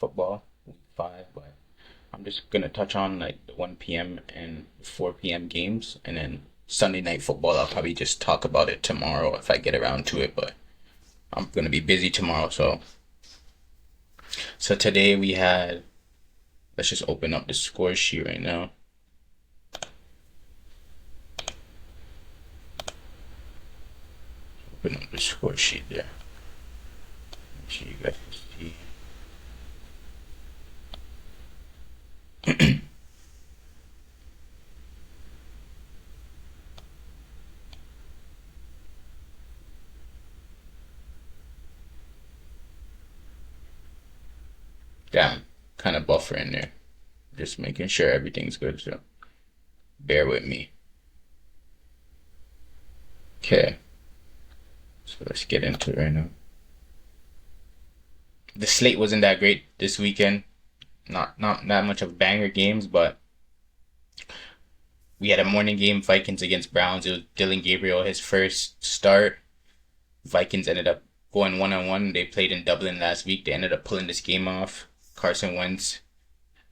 football, week 5, but I'm just gonna touch on like the 1 p.m. and 4 p.m. games, and then Sunday night football. I'll probably just talk about it tomorrow if I get around to it, but I'm gonna be busy tomorrow. So today we had. Let's just open up the score sheet right now. Open up the score sheet there. Make sure you guys can see. Damn, kind of buffering there. Just making sure everything's good, so bear with me. Okay, so let's get into it right now. The slate wasn't that great this weekend. Not that much of banger games, but we had a morning game, Vikings against Browns. It was Dylan Gabriel, his first start. Vikings ended up going 1-1. They played in Dublin last week. They ended up pulling this game off. Carson Wentz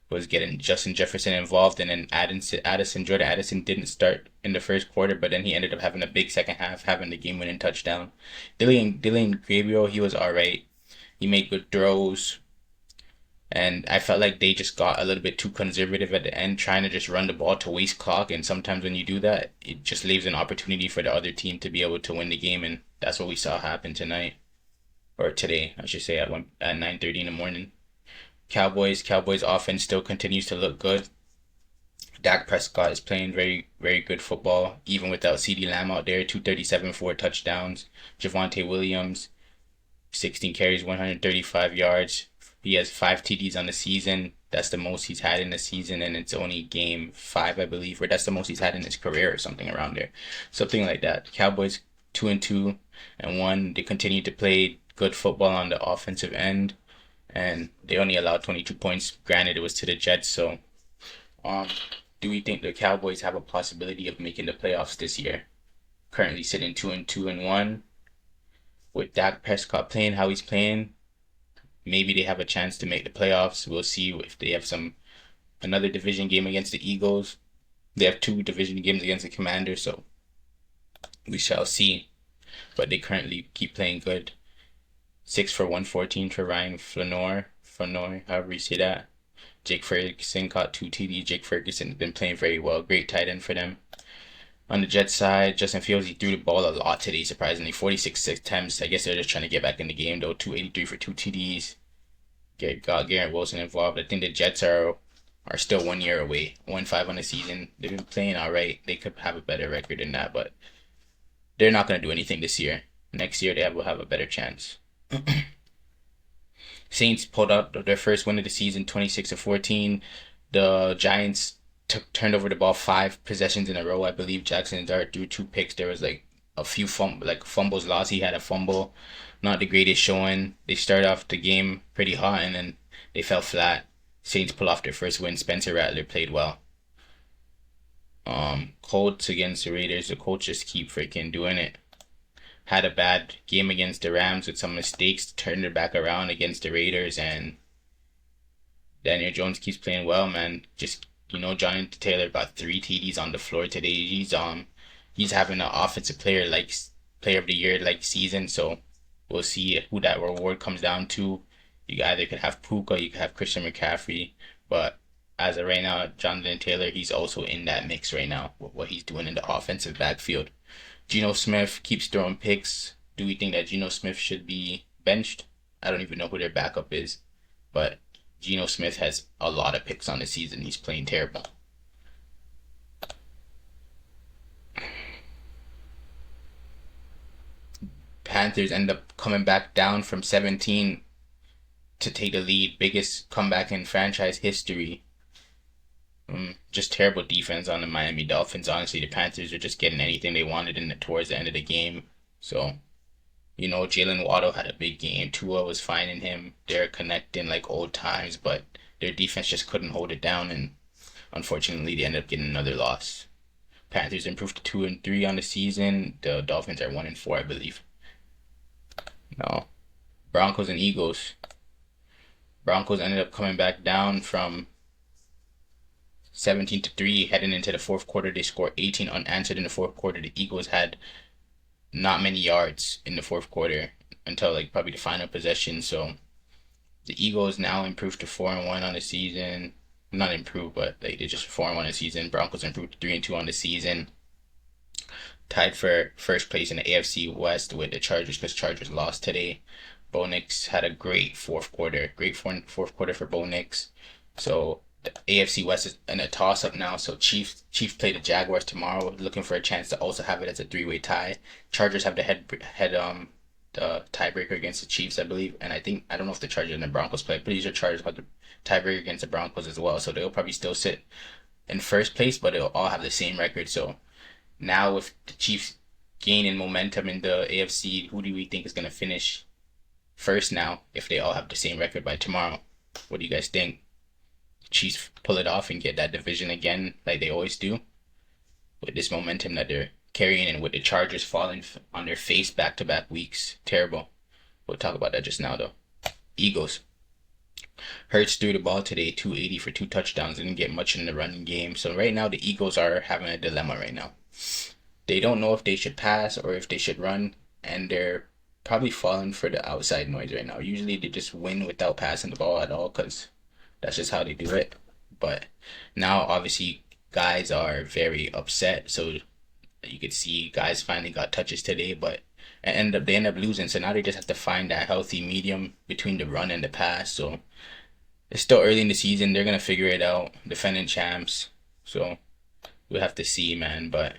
was getting Justin Jefferson involved, and then Jordan Addison didn't start in the first quarter, but then he ended up having a big second half, having the game-winning touchdown. Dylan Gabriel, he was all right. He made good throws, and I felt like they just got a little bit too conservative at the end, trying to just run the ball to waste clock. And sometimes when you do that, it just leaves an opportunity for the other team to be able to win the game, and that's what we saw happen tonight, or today, I should say, at 9:30 in the morning. Cowboys offense still continues to look good. Dak Prescott is playing very, very good football, even without CeeDee Lamb out there. 237, 4 touchdowns. Javonte Williams, 16 carries, 135 yards. He has 5 TDs on the season. That's the most he's had in the season, and it's only game 5, I believe, or that's the most he's had in his career, or something around there, something like that. Cowboys 2-2-1. They continue to play good football on the offensive end, and they only allowed 22 points. Granted, it was to the Jets. So, do we think the Cowboys have a possibility of making the playoffs this year? Currently sitting 2-2-1 with Dak Prescott playing how he's playing. Maybe they have a chance to make the playoffs. We'll see if they have another division game against the Eagles. They have 2 division games against the Commanders, so we shall see. But they currently keep playing good. 6 for 114 for Ryan Flanoy, however you say that. Jake Ferguson caught 2 TDs. Jake Ferguson has been playing very well. Great tight end for them. On the Jets side, Justin Fields, he threw the ball a lot today, surprisingly. 46 attempts. I guess they're just trying to get back in the game, though. 283 for 2 TDs. Got Garrett Wilson involved. I think the Jets are still 1 year away. 1-5 on the season. They've been playing all right. They could have a better record than that, but they're not going to do anything this year. Next year, they will have a better chance. Saints pulled out their first win of the season, 26-14. The Giants turned over the ball 5 possessions in a row. I believe Jackson Dart threw 2 picks. There was like a few fumbles lost. He had a fumble, not the greatest showing. They started off the game pretty hot, and then they fell flat. Saints pull off their first win. Spencer Rattler played well. Colts against the Raiders. The Colts just keep freaking doing it. Had a bad game against the Rams with some mistakes, turned it back around against the Raiders, and Daniel Jones keeps playing well, man. Just, Jonathan Taylor got 3 TDs on the floor today. He's having an offensive player of the year season, so we'll see who that reward comes down to. You either could have Puka, you could have Christian McCaffrey, but as of right now, Jonathan Taylor, he's also in that mix right now with what he's doing in the offensive backfield. Geno Smith keeps throwing picks. Do we think that Geno Smith should be benched? I don't even know who their backup is, but Geno Smith has a lot of picks on the season. He's playing terrible. Panthers end up coming back down from 17 to take the lead. Biggest comeback in franchise history. Just terrible defense on the Miami Dolphins. Honestly, the Panthers are just getting anything they wanted towards the end of the game. So, Jalen Waddle had a big game. Tua was finding him. They're connecting like old times, but their defense just couldn't hold it down, and unfortunately, they ended up getting another loss. Panthers improved to 2-3 on the season. The Dolphins are 1-4, I believe. No. Broncos and Eagles. Broncos ended up coming back down from 17-3 heading into the fourth quarter. They scored 18 unanswered in the fourth quarter. The Eagles had not many yards in the fourth quarter until like probably the final possession. So the Eagles now improved to 4-1 on the season. Not improved, but like they just 4-1 on the season. Broncos improved to 3-2 on the season. Tied for first place in the AFC West with the Chargers because Chargers lost today. Bo Nix had a great fourth quarter. Great fourth quarter for Bo Nix. So the AFC West is in a toss up now. So Chiefs play the Jaguars tomorrow, looking for a chance to also have it as a three-way tie. Chargers have the tiebreaker against the Chiefs, I believe, and I don't know if the Chargers and the Broncos play. Pretty sure Chargers have the tiebreaker against the Broncos as well. So they'll probably still sit in first place, but they'll all have the same record. So now with the Chiefs gaining momentum in the AFC, who do we think is gonna finish first now if they all have the same record by tomorrow? What do you guys think? Chiefs pull it off and get that division again like they always do with this momentum that they're carrying and with the Chargers falling on their face back-to-back weeks. Terrible. We'll talk about that just now though. Eagles. Hurts threw the ball today, 280 for 2 touchdowns. Didn't get much in the running game. So right now the Eagles are having a dilemma right now. They don't know if they should pass or if they should run, and they're probably falling for the outside noise right now. Usually they just win without passing the ball at all because that's just how they do it. But now obviously guys are very upset. So you could see guys finally got touches today, but they end up losing. So now they just have to find that healthy medium between the run and the pass. So it's still early in the season. They're gonna figure it out. Defending champs. So we'll have to see, man. But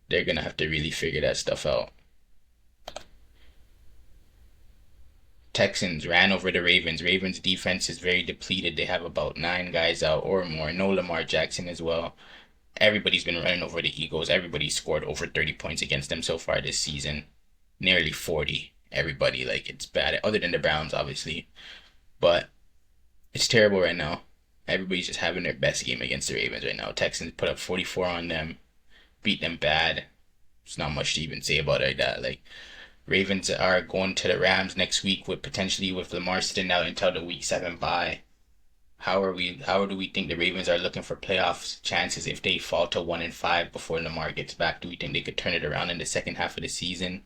they're gonna have to really figure that stuff out. Texans ran over the Ravens. Ravens defense is very depleted. They have about 9 guys out or more. No Lamar Jackson as well. Everybody's been running over the Eagles. Everybody scored over 30 points against them so far this season. Nearly 40. Everybody, like, it's bad. Other than the Browns, obviously. But it's terrible right now. Everybody's just having their best game against the Ravens right now. Texans put up 44 on them. Beat them bad. There's not much to even say about it like that. Like, Ravens are going to the Rams next week with potentially with Lamar sitting out until the week 7 bye. How do we think the Ravens are looking for playoff chances if they fall to 1-5 before Lamar gets back? Do we think they could turn it around in the second half of the season,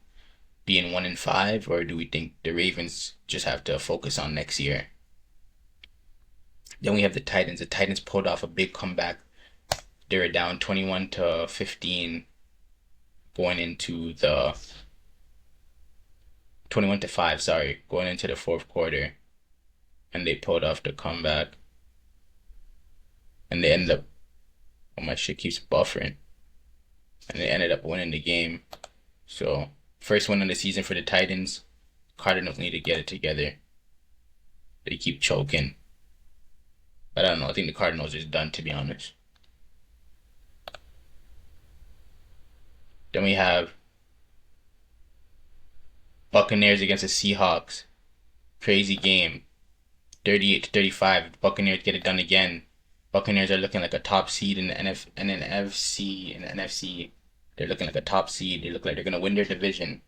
being 1-5, or do we think the Ravens just have to focus on next year? Then we have the Titans. The Titans pulled off a big comeback. They were down 21-15 going into the 21-5, sorry, going into the fourth quarter. And they pulled off the comeback. And they ended up, oh, my shit keeps buffering. And they ended up winning the game. So, first win of the season for the Titans. Cardinals need to get it together. They keep choking. But I don't know, I think the Cardinals is done, to be honest. Then we have Buccaneers against the Seahawks. Crazy game. 38-35. Buccaneers get it done again. Buccaneers are looking like a top seed in the NFC. They're looking like a top seed. They look like they're gonna win their division.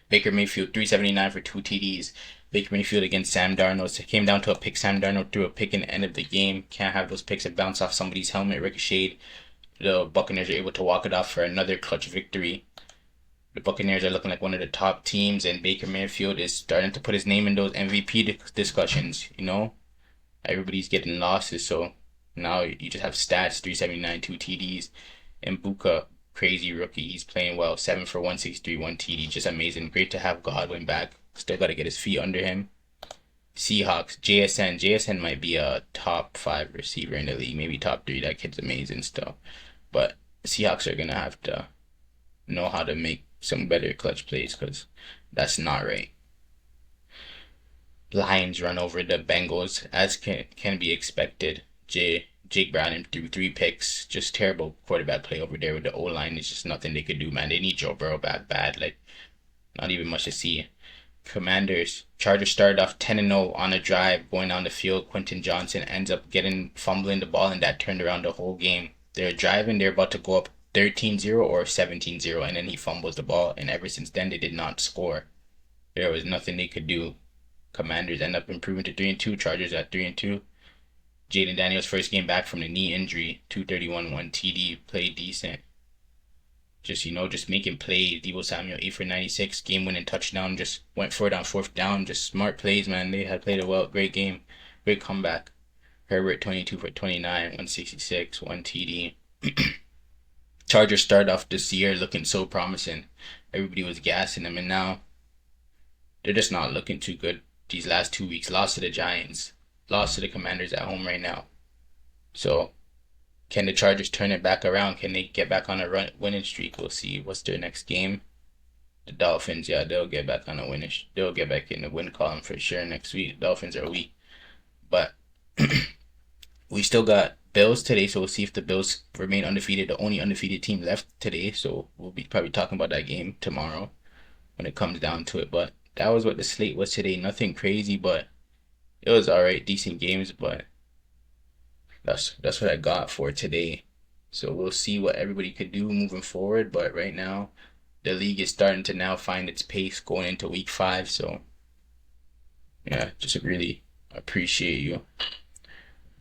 Baker Mayfield 379 for 2 TDs. Baker Mayfield against Sam Darnold. It came down to a pick. Sam Darnold threw a pick in the end of the game. Can't have those picks that bounce off somebody's helmet, ricocheted. The Buccaneers are able to walk it off for another clutch victory. The Buccaneers are looking like one of the top teams, and Baker Mayfield is starting to put his name in those MVP discussions, you know? Everybody's getting losses, so now you just have stats, 379, 2 TDs. And Buka, crazy rookie, he's playing well, 7 for 163, 1 TD, just amazing. Great to have Godwin back. Still got to get his feet under him. Seahawks, JSN might be a top 5 receiver in the league, maybe top 3. That kid's amazing still. But Seahawks are going to have to know how to make some better clutch plays because that's not right. Lions run over the Bengals as can be expected. Jake Browning threw 3 picks. Just terrible quarterback play over there with the O-line. It's just nothing they could do, man. They need Joe Burrow back bad. Like, not even much to see. Chargers started off 10-0 on a drive going down the field. Quentin Johnson ends up fumbling the ball, and that turned around the whole game. They're driving. They're about to go up 13-0 or 17-0, and then he fumbles the ball, and ever since then they did not score. There was nothing they could do. Commanders end up improving to 3-2. Chargers at 3-2. Jaden Daniels' first game back from the knee injury, 231, 1 TD, played decent. Just making plays. Deebo Samuel 8 for 96, game-winning touchdown. Just went for it on fourth down. Just smart plays, man. They had played a great game, great comeback. Herbert 22 for 29, 166, 1 TD. Chargers started off this year looking so promising. Everybody was gassing them, and now they're just not looking too good. These last 2 weeks, lost to the Giants, lost to the Commanders at home right now. So, can the Chargers turn it back around? Can they get back on a winning streak? We'll see. What's their next game? The Dolphins, yeah, they'll get back on a winning. They'll get back in the win column for sure next week. The Dolphins are weak, but we still got Bills today, so we'll see if the Bills remain undefeated. The only undefeated team left today, so we'll be probably talking about that game tomorrow when it comes down to it. But that was what the slate was today. Nothing crazy, but it was alright, decent games. But that's what I got for today. So we'll see what everybody could do moving forward. But right now, the league is starting to now find its pace going into week 5. So yeah, just really appreciate you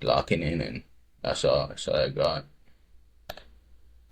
locking in, and that's all I got.